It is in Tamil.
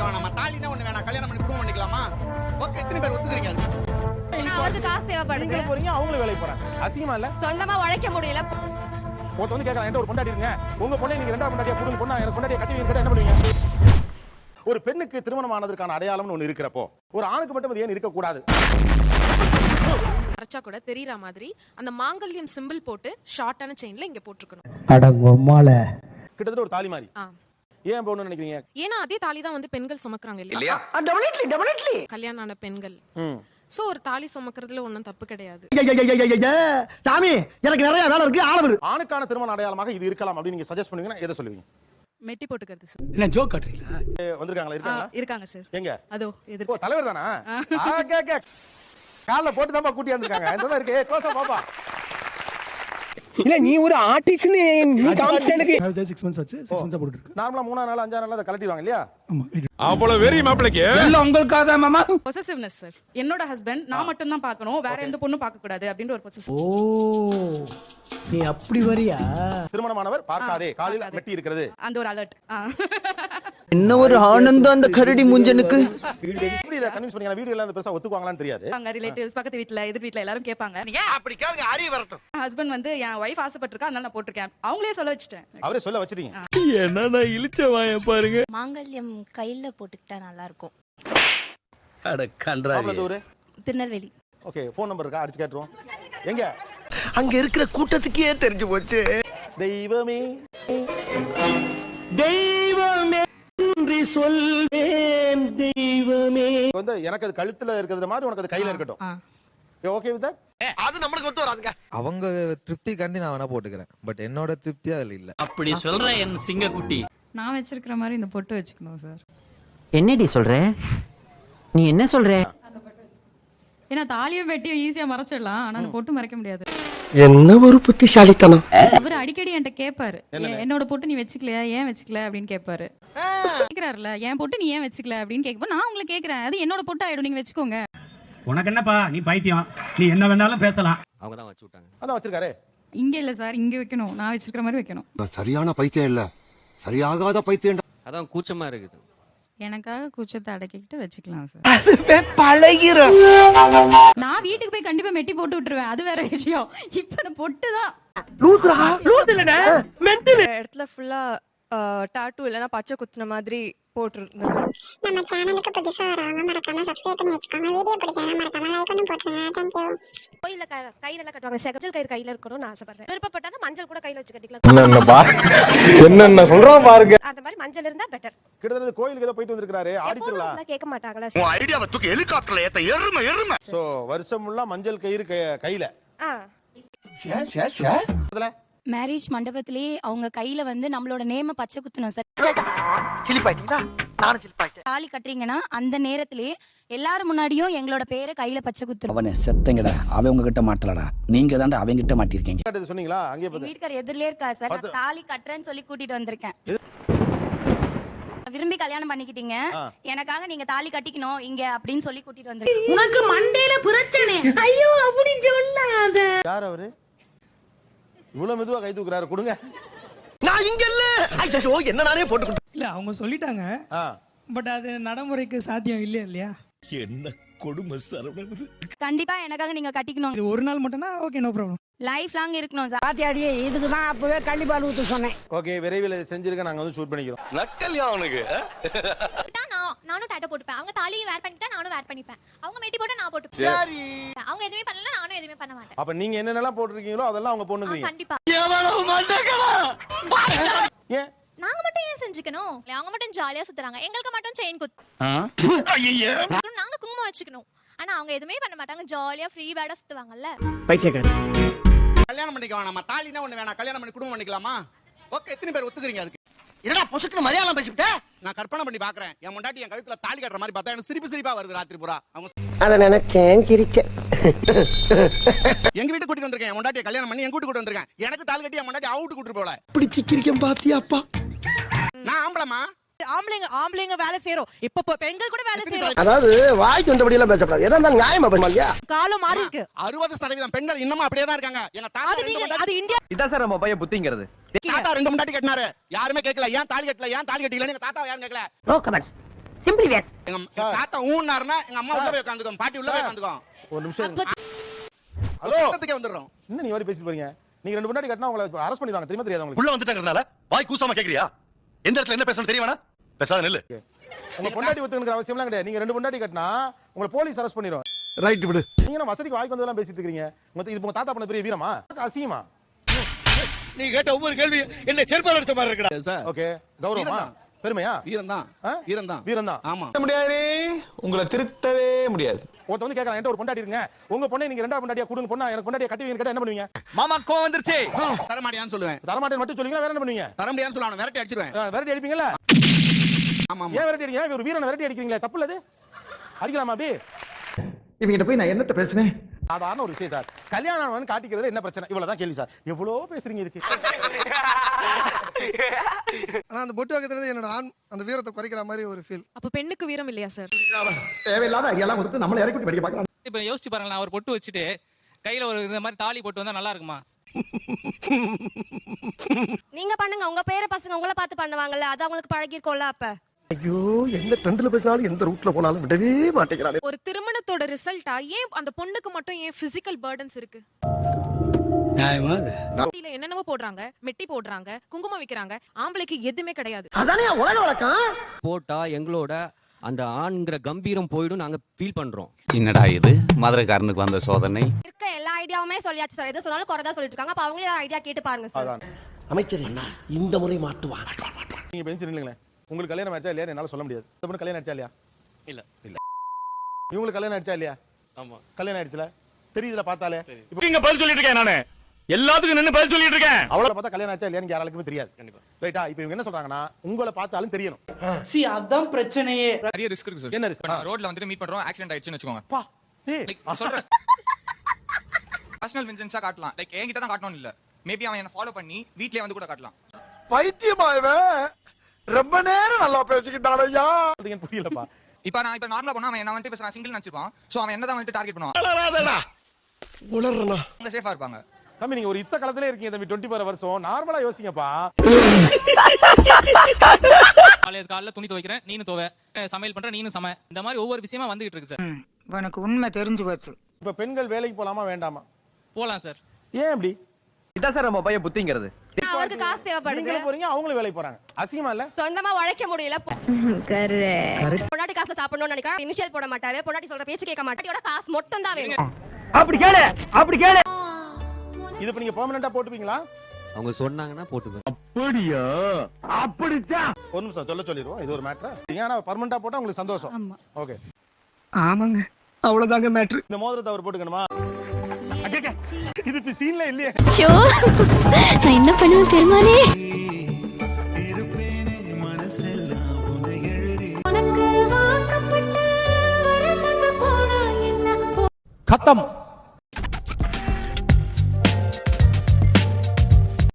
வேணாமா? தாலினா ஒண்ணு வேணாம், கல்யாணம் பண்ணி குடும்பம் பண்ணிக்கலாமா? ஓகே, எத்தனை பேர் ஒத்துக்கிறீங்க அது? அவருக்கு காசு தேவைப்படுது. நீங்க போறீங்க, அவங்களும் வேலைக்கு போறாங்க. அசிங்கமா இல்ல? சொந்தமா உழைக்க முடியல. ஒருத்த வந்து கேக்குறான், என்கிட்ட ஒரு பொண்டாட்டி இருங்க, உங்க பொண்ணை நீங்க ரெண்டாவது பொண்டாட்டியா புடுங்க, பொண்ணா எனக்கு பொண்டாட்டியா கட்டி வைங்க, என்ன பண்ணுவீங்க? ஒரு பெண்ணுக்கு திருமணம் ஆனதற்கான அடையாளம்னு ஒண்ணு இருக்கிறப்போ ஒரு ஆணுக்கு மட்டும் அது ஏன் இருக்க கூடாது? அரைச்சா கூட தெரியற மாதிரி அந்த மாங்கல்யம் சிம்பிள் போட்டு ஷார்ட்டான செயின்ல இங்க போட்டுருக்கணும். அடங்கொம்மால கிட்டத்தட்ட ஒரு தாலி மாதிரி. ஏன் போகணும்னு நினைக்கிறீங்க? ஏன்னா அதே தாலி தான் வந்து பெண்கள் சுமக்குறாங்க இல்லையா? கல்யாணம் ஆன பெண்கள். சோ ஒரு தாலி சுமக்கிறதுல ஒண்ணும் தப்பு கிடையாது. சாமி, எனக்கு நிறைய வேலை இருக்கு, ஆளு. ஆணுக்கான திருமண அடையாளமாக இது இருக்கலாம் அப்படின்னு நீங்க சஜஸ்ட் பண்ணுவீங்கன்னா எதை சொல்லுவீங்க? மெட்டி போட்டுக்கிறது சார். என்ன ஜோக் காட்டுறீங்களா? வந்திருக்காங்களா? இருக்காங்களா? இருக்காங்க சார். எங்க? அதோ எதிர்க்க. ஓ, தலைவர் தானா? கால்ல போட்டு தான் கூட்டி வந்திருக்காங்க. இந்த மாதிரி இருக்கு. க்ளோஸா பாப்பா. இல்ல, நீ ஒரு ஆர்டிஸ்ட்னு நீ காமிச்சேனுக்கு 6 months ஆச்சு. 6 months போட்டுட்டு இருக்கு. நார்மலா 3 நாள் 5 நாள் அத கழட்டிடுவாங்க இல்லையா? ஆமா. அவ்வளவு வெறி மாப்பிளைக்கு இல்ல உங்களுக்காக தான் மாமா. Possessiveness sir. என்னோட ஹஸ்பண்ட் நான் மட்டும் தான் பார்க்கணும், வேற எந்த பொண்ணும் பார்க்க கூடாது அப்படின்ற ஒரு பொசசிவ். ஓ, நீ அப்படி வரியா? திருமணமானவர் பார்க்காதே, காலில் மெட்டி இருக்கிறது. அந்த ஒரு அலர்ட். என்ன ஒரு ஆனந்தம் அந்த கரடி முஞ்சனுக்கு. எப்படி இத கன்வின்ஸ் பண்ணீங்க? வீடியோ எல்லாம் பெருசா ஒத்துக்குவாங்களான்னு தெரியாது. அங்க ரிலேட்டிவ்ஸ், பக்கத்து வீட்ல, எதிர் வீட்ல எல்லாரும் கேட்பாங்க. நீங்க அப்படி கேளுங்க, அறிவு வரட்டும். ஹஸ்பண்ட் வந்து என் வைஃப் ஆசைப்பட்டிருக்கா, அதனால நான் போட்டிருக்கேன். அவங்களே சொல்ல வச்சிட்டேன். அவரே சொல்ல வச்சிட்டீங்க. என்னடா இழுச்ச வாய பாருங்க. மாங்கல்யம் கையில போட்டுக்கிட்டா நல்லா இருக்கும். அட கன்றாவி. அவ்வளவு தூரம். திருநெல்வேலி. ஓகே, ஃபோன் நம்பர் இருக்கா? அடிச்சு கேட்றோம். எங்க? அங்க இருக்கிற கூட்டத்துக்கே தெரிஞ்சு போச்சு. தெய்வமே தெய்வமே என்று சொல்வேன், தெய்வமே. வந்து எனக்கு அது கழுத்துல இருக்கிறது மாதிரி உனக்கு அது கையில இருக்கட்டும். Okay with that? அது நம்மளுக்கு ஒத்து வராதுங்க. அவங்க திருப்தி கண்டி நான் வேணா போட்டுக்கிறேன், பட் என்னோட திருப்தி அதுல இல்ல. அப்படி சொல்ற என் சிங்கக்குட்டி. நான் வச்சிருக்கிற மாதிரி இந்த பொட்டு வச்சுக்கணும் சார். என்னடி சொல்ற? நீ என்ன சொல்ற? ஏன்னா தாலியும் வெட்டியும் ஈஸியா மறைச்சிடலாம், ஆனா அந்த பொட்டு மறைக்க முடியாது. என்ன ஒரு புத்திசாலித்தனம். அவர் அடிக்கடி என்கிட்ட கேட்பாரு, என்னோட பொட்டு நீ வச்சுக்கலையா, ஏன் வச்சுக்கல அப்படின்னு கேட்பாரு. கேக்குறாருல, என் பொட்டு நீ ஏன் வச்சுக்கல அப்படின்னு கேட்கும்போது நான் உங்களை கேட்கறேன், அது என்னோட பொட்டு ஆயிடும், நீங்க வச்சுக்கோங்க. உனக்கு என்னப்பா, நீ பைத்தியம், நீ என்ன வேணாலும் பேசலாம். அவங்க தான் வச்சு விட்டாங்க. அதான் வச்சிருக்காரே. இங்க இல்ல சார், இங்க வைக்கணும், நான் வச்சிருக்கிற மாதிரி வைக்கணும். சரியான பைத்தியம் இல்ல, சரியாகாத பைத்தியம். அதான் கூச்சமா இருக்குது. எனக்காக கூச்சத்தை அடக்கிக்கிட்டு வச்சுக்கலாம் சார். பழகிற. நான் வீட்டுக்கு போய் கண்டிப்பா மெட்டி போட்டு விட்டுருவேன், அது வேற விஷயம். இப்ப இந்த பொட்டு தான் இடத்துல ஃபுல்லா டாட்டூ இல்லனா பச்சை குத்துன மாதிரி போட்டுருந்துருக்கும். நம்ம சேனலுக்கு புதுசா வரவங்க மறக்காம சப்ஸ்கிரைப் பண்ணி வச்சுக்கோங்க. வீடியோ பிடிச்சா மறக்காம லைக் பண்ணி போட்டுருங்க. Thank you. கோயில்ல கயிறெல்லாம் கட்டுவாங்க, செகஜல் கயிறு கையில இருக்கணும்னு ஆசைப்படுறேன். விருப்பப்பட்டா மஞ்சள் கூட கையில வச்சு கட்டிக்கலாம். என்னென்ன சொல்றோம் பாருங்க. அந்த மாதிரி மஞ்சள் இருந்தா பெட்டர். கிட்டத்தட்ட கோயிலுக்கு ஏதோ போயிட்டு வந்திருக்காரு. ஆடி திருவிழா கேட்க மாட்டாங்களா? உன் ஐடியாவை தூக்கி ஹெலிகாப்டர்ல ஏத்த எருமை. சோ வருஷம் ஃபுல்லா மஞ்சள் கயிறு கையில. மேரேஜ் மண்டபத்திலே அவங்க கையில வந்து நம்மளோட நேம பச்சை குத்தணும் சார். தாலி கட்டுறீங்கன்னா அந்த நேரத்திலே எல்லாரும் முன்னாடியும் எங்களோட பேரை கையில பச்சை குத்தணும். அவனே செத்தங்கடா, அவன் உங்ககிட்ட மாட்டலடா, நீங்க தான்டா அவங்க கிட்ட மாட்டிருக்கீங்க. கேட்டது சொன்னீங்களா? அங்கே எங்க வீட்டுக்காரர் எதிரிலே இருக்கா சார். நான் தாலி கட்டுறேன்னு சொல்லி கூட்டிட்டு வந்திருக்கேன். விரும்பி கல்யாணம் பண்ணிக்கிட்டீங்க, எனக்காக நீங்க தாலி கட்டிக்கணும் இங்க அப்படின்னு சொல்லி கூட்டிட்டு வந்திருக்கேன். உனக்கு மண்டையில பிரச்சனை. ஐயோ அப்படி சொல்லாத. யார் அவரு? இவ்வளவு மெதுவா கை தூக்குறாரு, கொடுங்க. நான் இங்க இல்ல. ஐயோ, என்ன நானே போட்டு. இல்ல, அவங்க சொல்லிட்டாங்க, பட் அது நடைமுறைக்கு சாத்தியம் இல்லையா? என்ன கொடுமை சரவணது. கண்டிப்பா எனக்காக நீங்க கட்டிக்கணும். இது ஒரு நாள் மட்டும்னா okay, no problem. Life long இருக்கணும் சார். பாத்தியாடியே, இதுக்கு தான் அப்பவே கண்டிப்பா ஊத்து சொன்னேன். ஓகே, விரைவில் செஞ்சிருக்க, நாங்க வந்து ஷூட் பண்ணிக்கிறோம். நக்கல்யா அவனுக்கு. நானும் டாட்டா போட்டுப்பேன், அவங்க தாலி வேர் பண்ணிட்டா நானும் வேர் பண்ணிப்பேன், அவங்க மெட்டி போட்டா நான் போட்டுப்பேன். சரி, அவங்க எதுவுமே பண்ணல, நானும் எதுவுமே பண்ண மாட்டேன். அப்ப நீங்க என்னென்னலாம் போட்டுருக்கீங்களோ அதெல்லாம் அவங்க பொண்ணுங்க. கண்டிப்பா. எவ்வளவு மண்டகமா. ஏன் நாங்க மட்டும் ஏன் செஞ்சுக்கணும்? அவங்க மட்டும் ஜாலியா சுத்துறாங்க, எங்களுக்கு மட்டும் செயின் குத்து. நாங்க குங்குமம் வச்சுக்கணும், ஆனா அவங்க எதுவுமே பண்ண மாட்டாங்க, ஜாலியா ஃப்ரீ பேடா சுத்துவாங்கல்ல. பைத்தியக்காரி. கல்யாணம் பண்ணிக்க வேணாமா? தாலினா ஒண்ணு வேணாம், கல்யாணம் பண்ணி குடும்பம் பண்ணிக்கலாமா? ஓகே, எத்தனை பேர் ஒத்துக்கிறீங்க அதுக்கு? என்னடா பொசுக்கு மலையாளம் பேசிவிட்ட? நான் கற்பனை பண்ணி பாக்குறேன், என் முண்டாட்டி என் கழுத்துல தாலி கட்டுற மாதிரி பார்த்தா எனக்கு சிரிப்பா வருது ராத்திரி பூரா. அவங்க அத நினைச்சேன் சிரிச்சேன். எங்க வீட்டுக்கு கூட்டிட்டு வந்திருக்கேன், என் முண்டாட்டியை கல்யாணம் பண்ணி என் கூட்டு கூட்டு வந்திருக்கேன். எனக்கு தாலி கட்டி என் முண்டாட்டி அவுட்டு கூட்டு போல. இப்படி சிக்கிரிக்கம் பாத்தியாப்பா? நான் ஆம்பளமா? ஆம்பளைங்க வேலை செய்றோம், இப்ப பெண்கள் கூட வேலை செய்றோம். அதாவது வாய்க்கு வந்தபடி எல்லாம் பேசக்கூடாது, எதா இருந்தாலும் நியாயமா பேசமாலியா? காலம் மாறி இருக்கு. 60% பெண்கள் இன்னமும் அப்படியே தான் இருக்காங்க. எங்க தாத்தா அது இந்தியா. இதான் சார் நம்ம பையன் புத்திங்கிறது. தாத்தா 2 முண்டாட்டி கட்டினாரு, யாருமே கேட்கல. ஏன் தாலி கட்டல, ஏன் தாலி கட்டிக்கல? எங்க தாத்தா யாரும் கேட்கல. No comments. எங்க தாத்தா ஊன்னாருன்னா எங்க அம்மா உள்ள போய் உட்காந்துக்கும், பாட்டி உள்ள போய் உட்காந்துக்கும். ஒரு நிமிஷம் ஹலோ, வந்துடுறோம். என்ன நீ வரை பேசிட்டு போறீங்க? நீங்க 2 பொண்டாட்டி கட்டினா உங்களை அரெஸ்ட் பண்ணிடுவாங்க, தெரியுமா தெரியாது உங்களுக்கு? உள்ள வந்துட்டாங்கறனால வாய் கூசாம கேக்குறியா? எந்த இடத்துல என்ன பேசணும் தெரியவானா? பேசாத நில்லு. உங்க பொண்டாட்டி ஒத்துக்கணுங்கிற அவசியம்லாம் கிடையாது. நீங்க 2 பொண்டாட்டி கட்டினா உங்களை போலீஸ் அரெஸ்ட் பண்ணிடும். ரைட் விடு. நீங்க என்ன வசதிக்கு வாய்க்கு வந்ததெல்லாம் பேசிட்டு இருக்கீங்க? இது உங்க தாத்தா பண்ண பெரிய வீரமா அசிங்கமா? நீ கேட்ட ஒவ்வொரு கேள்வி என்ன செருப்பால அடிச்ச மாதிரி இருக்குடா. சார், ஓகே, கௌரவமா பெருமையா? வீரம்தான், வீரம்தான், வீரம்தான். ஆமா. முடியாது, உங்களை திருத்தவே முடியாது. ஒருத்த வந்து கேக்குறான், என்கிட்ட ஒரு பொண்டாட்டி இருங்க, உங்க பொண்ணை நீங்க 2ஆவது பொண்டாட்டியா கொடுங்க, பொண்ணா எனக்கு பொண்டாட்டியா கட்டுவீங்கன்னு கேட்டா என்ன பண்ணுவீங்க? மாமா கோவம் வந்துருச்சு. தரமாட்டியான்னு சொல்லுவேன். தரமாட்டேன்னு மட்டும் சொல்லுவீங்களா, வேற என்ன பண்ணுவீங்க? தர முடியாதுன்னு சொல்லுவாங்க, விரட்டி அடிச்சிருவேன். விரட்டி அடிப்பீங்கல்ல? ஆமா, ஆமா. ஏன் விரட்டி அடிக்கிறீங்க? ஒரு வீரனை விரட்டி அடிக்கிறீங்களே, தப்பு இல்லது? அடிக்கலாமா அப்படி? இவங்கிட்ட போய் நான் என்னத்த பேசுவேன்? சாதாரண ஒரு விஷயம் சார். கல்யாணம் வந்து காட்டிக்கிறது என்ன பிரச்சனை? இவ்வளவுதான் கேள்வி சார். எவ்வளவு பேசுறீங்க இதுக்கு? ஆனா அந்த பொட்டு வைக்கிறது என்னோட அந்த வீரத்தை குறைக்கிற மாதிரி ஒரு ஃபீல். அப்ப பெண்ணுக்கு வீரம் இல்லையா சார்? தேவையில்லாத ஐடியாலாம் கொடுத்து நம்மள இறக்கி விட்டு படிக்க பார்க்கலாம். இப்ப யோசிச்சு பாருங்க, நான் ஒரு பொட்டு வச்சுட்டு கையில ஒரு இந்த மாதிரி தாலி போட்டு வந்தா நல்லா இருக்குமா? நீங்க பண்ணுங்க, உங்க பேர பசங்க உங்களை பார்த்து பண்ணுவாங்கல்ல, அது அவங்களுக்கு பழகிருக்கும்ல. அப்ப ஐயோ, எந்த ட்ரெண்ட்ல பேசினாலும் எந்த ரூட்ல போனாலும் விடவே மாட்டேங்கிறானே. ஒரு திருமணத்தோட ரிசல்ட்டா ஏன் அந்த பொண்ணுக்கு மட்டும் ஏன் பிசிக்கல் பர்டன்ஸ் இருக்கு? என்னென்னவோ போடுறாங்க, மெட்டி போடுறாங்க, குங்குமம் வைக்கிறாங்க, ஆம்பளைக்கு எதுவுமே கிடையாது. அதானே உலக வழக்கம். போட்டா எங்களோட அந்த ஆண்ங்கிற கம்பீரம் போயிடும், நாங்க ஃபீல் பண்றோம். என்னடா இது மதுரைக்காரனுக்கு வந்த சோதனை? இருக்க எல்லா ஐடியாவுமே சொல்லியாச்சு சார். எது சொன்னாலும் குறைதா சொல்லிட்டு இருக்காங்க. அப்ப அவங்களே ஐடியா கேட்டு பாருங்க சார். அமைச்சர் என்ன இந்த முறை மாட்டுவான். நீங்க பெஞ்சு நில்லுங்களேன். உங்களுக்கு கல்யாணம் ஆச்சா இல்லையா என்னால சொல்ல முடியாது. இந்த பொண்ணு கல்யாணம் ஆச்சா இல்லையா? இல்ல. இல்ல. இவங்களுக்கு கல்யாணம் ஆச்சா இல்லையா? ஆமா. கல்யாணம் ஆயிடுச்சுல, தெரியுதுல பார்த்தாலே. இப்போ நீங்க பதில் சொல்லிட்டு இருக்கேன், நானு எல்லாத்துக்கும் நின்னு பதில் சொல்லிட்டு இருக்கேன். அவளை பார்த்தா கல்யாணம் ஆச்சா இல்லையான்னு யாராலுக்குமே தெரியாது. கண்டிப்பா. ரைட்டா? இப்போ இவங்க என்ன சொல்றாங்கன்னா, உங்களை பார்த்தாலும் தெரியணும். சி அதான் பிரச்சனையே. நிறைய ரிஸ்க் இருக்கு சார். என்ன ரிஸ்க்? ரோட்ல வந்துட்டு மீட் பண்றோம், ஆக்சிடென்ட் ஆயிடுச்சுன்னு வெச்சுக்கோங்க. பா ஏய் நான் சொல்றேன். பர்சனல் வெஞ்சன்ஸா காட்டலாம். லைக் என்கிட்ட தான் காட்டணும் இல்ல. மேபி அவன் என்ன ஃபாலோ பண்ணி வீட்லயே வந்து கூட காட்டலாம். பைத்தியமா இவன் ரொம்ப நேரம் நல்லா பேசிக்கிட்டானய்யா. அது புரியலப்பா. இப்போ நான் நார்மலா போனா அவன் என்ன வந்து பேச சிங்கிள் நினைச்சிருப்பான். சோ அவன் என்னதான் வந்து டார்கெட் பண்ணுவான். உளறனா அவங்க சேஃபா இருப்பாங்க. தம்பி நீங்க ஒரு இத்த காலத்திலே இருக்கீங்க தம்பி, 24 வருஷம். நார்மலா யோசிங்கப்பா. காலையில துணி துவைக்கிறேன், நீனு துவை, சமையல் பண்ற நீனு சமை, இந்த மாதிரி ஒவ்வொரு விஷயமா வந்துகிட்டு இருக்கு சார். உனக்கு உண்மை தெரிஞ்சு போச்சு. இப்ப பெண்கள் வேலைக்கு போலாமா வேண்டாமா? போலாம் சார். ஏன் அப்படி? இதான் சார் நம்ம பையன் புத்திங்கிறது. அவருக்கு காசு தேவைப்படுது. நீங்க போறீங்க, அவங்களும் வேலைக்கு போறாங்க. அசிங்கமா இல்ல? சொந்தமா உழைக்க முடியல. பொண்டாட்டி காசுல சாப்பிடணும்னு நினைக்கிறேன். இனிஷியல் போட மாட்டாரு. பொண்டாட்டி சொல்ற பேச்சு கேட்க மாட்டாரு. காசு மட்டும் தான் வேணும். அப்படி கேளு, அப்படி கேளு. இது இப்ப நீங்க பெர்மனன்ட்டா போட்டுப்பீங்களா? அவங்க சொன்னாங்கன்னா போட்டுப்பேன். அப்படியா? அப்படிதான். ஒரு நிமிஷம் சொல்லிடுவோம். இது ஒரு மேட்டர். ஏன்னா பெர்மனன்ட்டா போட்டா உங்களுக்கு சந்தோஷம். ஆமா. ஓகே. ஆமாங்க, அவ்வளவுதாங்க மேட்ரு. இந்த மோதிரத்தை அவர் போட்டுக்கணுமா? இது இப்ப சீன்ல இல்லையே. நான் என்ன பண்ணுவேன் பெருமானே? खत्म।